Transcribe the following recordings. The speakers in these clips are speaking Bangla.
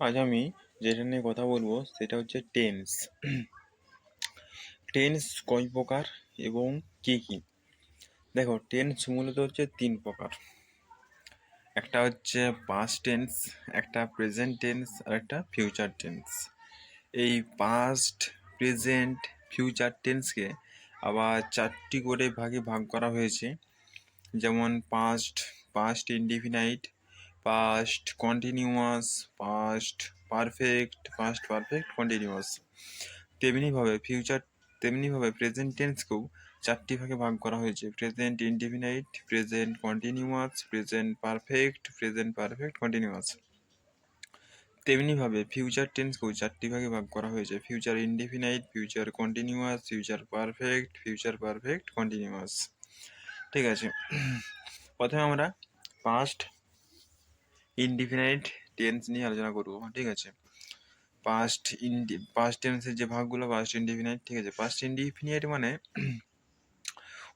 আজ আমি যেটা নিয়ে কথা বলবো সেটা হচ্ছে টেন্স। টেন্স কয় প্রকার এবং কি কি? দেখো, টেন্স মূলত হচ্ছে তিন প্রকার। একটা হচ্ছে পাস্ট টেন্স, একটা প্রেজেন্ট টেন্স আর একটা ফিউচার টেন্স। এই পাস্ট, প্রেজেন্ট, ফিউচার টেন্সকে আবার চারটি করে ভাগে ভাগ করা হয়েছে। যেমন past, past indefinite, past continuous, past perfect, past perfect continuous. তেমনিভাবে প্রেজেন্ট টেন্সকেও চারটি ভাগে ভাগ করা হয়েছে: present indefinite, present continuous, present perfect, present perfect continuous. তেমনিভাবে ফিউচার টেন্সকেও চারটি ভাগে ভাগ করা হয়েছে: future indefinite, future continuous, future perfect continuous. ঠিক আছে, প্রথমে আমরা পাস্ট ইনডিফিনাইট টেন্স নিয়ে আলোচনা করবো। ঠিক আছে, পাস্ট টেন্সের যে ভাগগুলো, পাস্ট ইনডিফিনাইট। ঠিক আছে, পাস্ট ইনডিফিনাইট মানে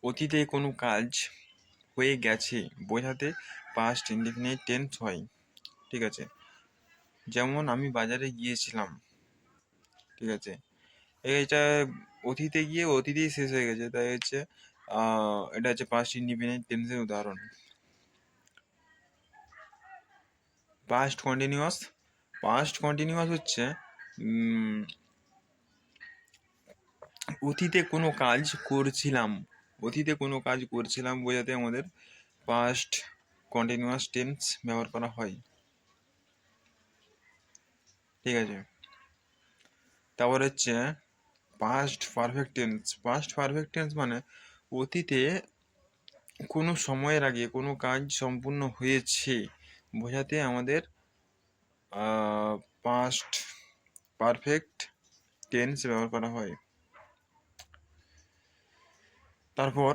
অতীতে কোনো কাজ হয়ে গেছে বোঝাতে পাস্ট ইনডিফিনাইট টেন্স হয়। ঠিক আছে, যেমন আমি বাজারে গিয়েছিলাম। ঠিক আছে, এটা অতীতে গিয়ে অতীতেই শেষ হয়ে গেছে, তাই হচ্ছে এটা হচ্ছে পাস্ট ইনডিফিনাইট টেন্সের উদাহরণ। পাস্ট কন্টিনিউয়াস হচ্ছে অতীতে কোনো কাজ করছিলাম বোঝাতে আমাদের পাস্ট কন্টিনিউয়াস টেন্স ব্যবহার করা হয়। ঠিক আছে, তারপর হচ্ছে পাস্ট পারফেক্ট টেন্স মানে অতীতে কোনো সময়ের আগে কোনো কাজ সম্পূর্ণ হয়েছে বোঝাতে আমাদের পাস্ট পারফেক্ট টেন্স ব্যবহার করা হয়। তারপর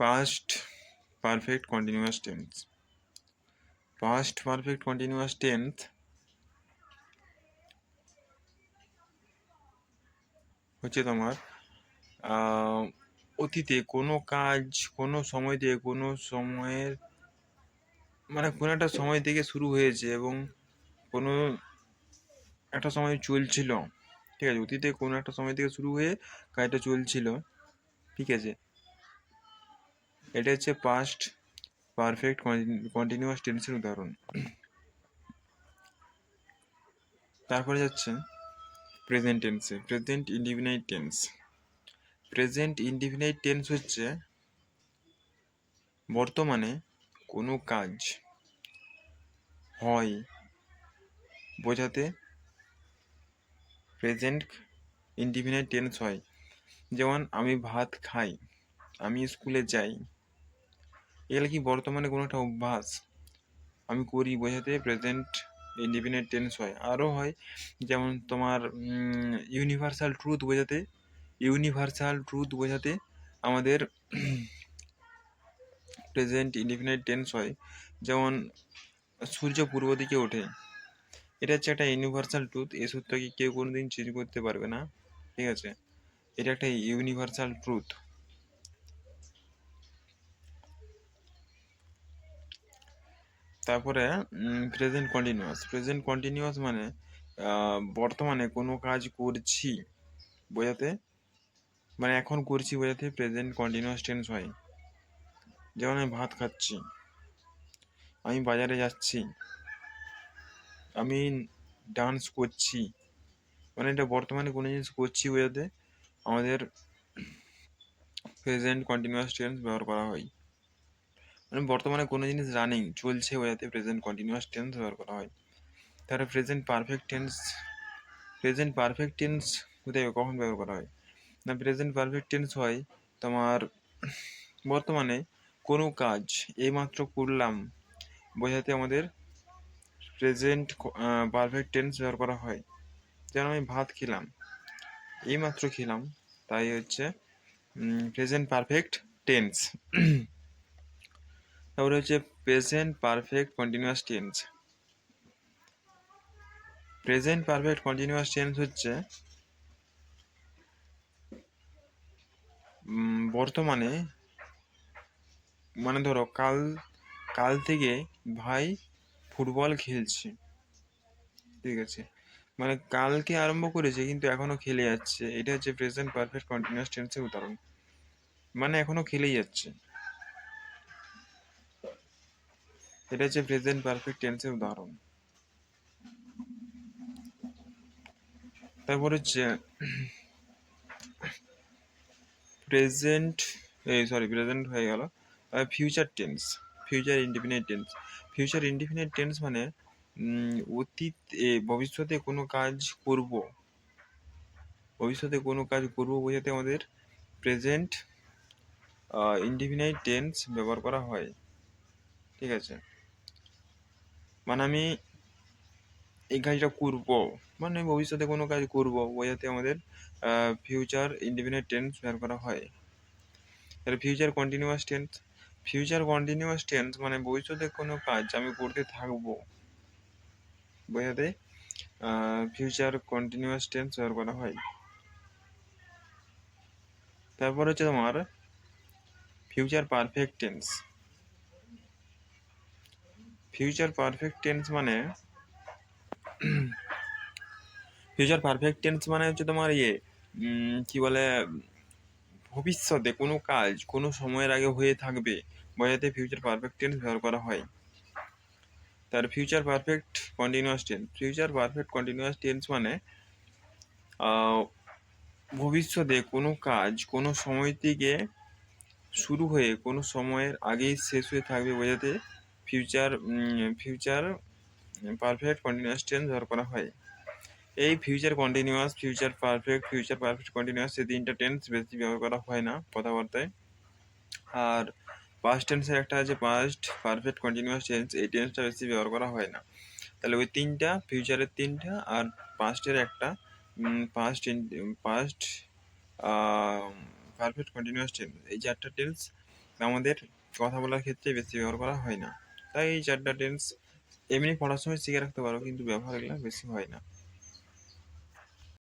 পাস্ট পারফেক্ট কন্টিনিউয়াস টেন্স হচ্ছে তোমার অতীতে কোনো কাজ কোনো সময় থেকে কোনো সময়ের মানে কোনো একটা সময় থেকে শুরু হয়েছে এবং কোনো একটা সময় চলছিল। ঠিক আছে, অতীতে কোনো একটা সময় থেকে শুরু হয়ে কাজটা চলছিল। ঠিক আছে, এটা হচ্ছে পাস্ট পারফেক্ট কন্টিনিউয়াস টেন্সের উদাহরণ। তারপরে যাচ্ছে প্রেজেন্ট ইনডিফিনাইট টেন্স হচ্ছে বর্তমানে কোনো কাজ হয় বোঝাতে প্রেজেন্ট ইনডিফিনাইট টেন্স হয়। যেমন আমি ভাত খাই, আমি স্কুলে যাই। এগুলো কি বর্তমানে কোনো একটা অভ্যাস আমি করি বোঝাতে প্রেজেন্ট ইনডিফিনাইট টেন্স হয়। আরও হয় যেমন তোমার ইউনিভার্সাল ট্রুথ বোঝাতে আমাদের প্রেজেন্ট ইনডিফিনাইট টেন্স হয়। যেমন সূর্য পূর্ব দিকে ওঠে, এটা হচ্ছে একটা ইউনিভার্সাল ট্রুথ। এই সূত্রকে কেউ কোনোদিন চেঞ্জ করতে পারবে না। ঠিক আছে, এটা একটা ইউনিভার্সাল ট্রুথ। তারপরে প্রেজেন্ট কন্টিনিউয়াস মানে বর্তমানে কোনো কাজ করছি বোঝাতে, মানে এখন করছি বোঝাতে প্রেজেন্ট কন্টিনিউয়াস টেন্স হয়। যেমন আমি ভাত খাচ্ছি, আমি বাজারে যাচ্ছি, আমি ডান্স করছি। মানে এটা বর্তমানে কোনো জিনিস করছি বোঝাতে আমাদের প্রেজেন্ট কন্টিনিউয়াস টেন্স ব্যবহার করা হয়। মানে বর্তমানে কোনো জিনিস রানিং চলছে বোঝাতে প্রেজেন্ট কন্টিনিউয়াস টেন্স ব্যবহার করা হয়। তাহলে প্রেজেন্ট পারফেক্ট টেন্স কোথায় কখন ব্যবহার করা হয় না? প্রেজেন্ট পারফেক্ট টেন্স হয় তোমার বর্তমানে কোনো কাজ এইমাত্র করলাম বোঝাতে আমাদের প্রেজেন্ট পারফেক্ট টেন্স ব্যবহার করা হয়। যেমন আমি ভাত খেলাম, এইমাত্র খেলাম, তাই হচ্ছে প্রেজেন্ট পারফেক্ট টেন্স। তারপরে হচ্ছে প্রেজেন্ট পারফেক্ট কন্টিনিউয়াস টেন্স হচ্ছে বর্তমানে মানে ধরো কাল কাল থেকে ভাই ফুটবল খেলছে, ঠিক আছে, মানে কালকে আরম্ভ করেছে কিন্তু এখনো খেলে যাচ্ছে, এটা হচ্ছে প্রেজেন্ট পারফেক্ট কন্টিনিউয়াস টেন্সের উদাহরণ, মানে এখনো খেলেই যাচ্ছে, এটা হচ্ছে প্রেজেন্ট পারফেক্ট টেন্সের উদাহরণ। তারপর হচ্ছে প্রেজেন্ট, প্রেজেন্ট হয়ে গেল। Future tense, future indefinite tense. Future indefinite tense মানে অতীত ভবিষ্যতে কোনো কাজ করব, ভবিষ্যতে কোনো কাজ করব বোঝাতে আমাদের প্রেজেন্ট ইনডিফিনিট টেন্স ব্যবহার করা হয়, ঠিক আছে। মানে আমি এই কাজটা করব, মানে ভবিষ্যতে কোনো কাজ করব বোঝাতে আমাদের ফিউচার ইনডিফিনিট টেন্স ব্যবহার করা হয়। তাহলে future continuous tense, future continuous tense মানে ভবিষ্যতে কোনো কাজ আমি করতে থাকবো বোঝাতে ফিউচার কন্টিনিউয়াস টেন্স ব্যবহার করা হয়। তারপর হচ্ছে তোমার future perfect tense. Future perfect tense মানে ফিউচার পারফেক্ট টেন্স মানে হচ্ছে তোমার কি বলে, ভবিষ্যতে কোনো কাজ কোনো সময়ের আগে হয়ে থাকবে বোঝাতে ফিউচার পারফেক্ট টেন্স ব্যবহার করা হয়। তার future perfect continuous tense, future perfect continuous tense মানে ভবিষ্যতে কোনো কাজ কোনো সময় থেকে শুরু হয়ে কোনো সময়ের আগেই শেষ হয়ে থাকবে বোঝাতে ফিউচার পারফেক্ট কন্টিনিউয়াস টেন্স ব্যবহার করা হয়। এই future continuous, future perfect continuous এই তিনটা টেন্স বেশি ব্যবহার করা হয় না কথাবার্তায়। আর পাস্ট টেন্সের একটা আছে পাস্ট পারফেক্ট কন্টিনিউয়াস টেন্স, এই টেন্সটা বেশি ব্যবহার করা হয় না। তাহলে ওই তিনটা, ফিউচারের তিনটা আর পাস্টের একটা, past past perfect continuous tense, এই চারটা টেন্স আমাদের কথা বলার ক্ষেত্রে বেশি ব্যবহার করা হয় না। তাই এই চারটা টেন্স এমনি পড়ার সময় শিখে রাখতে পারো কিন্তু ব্যবহার এগুলো বেশি হয় না।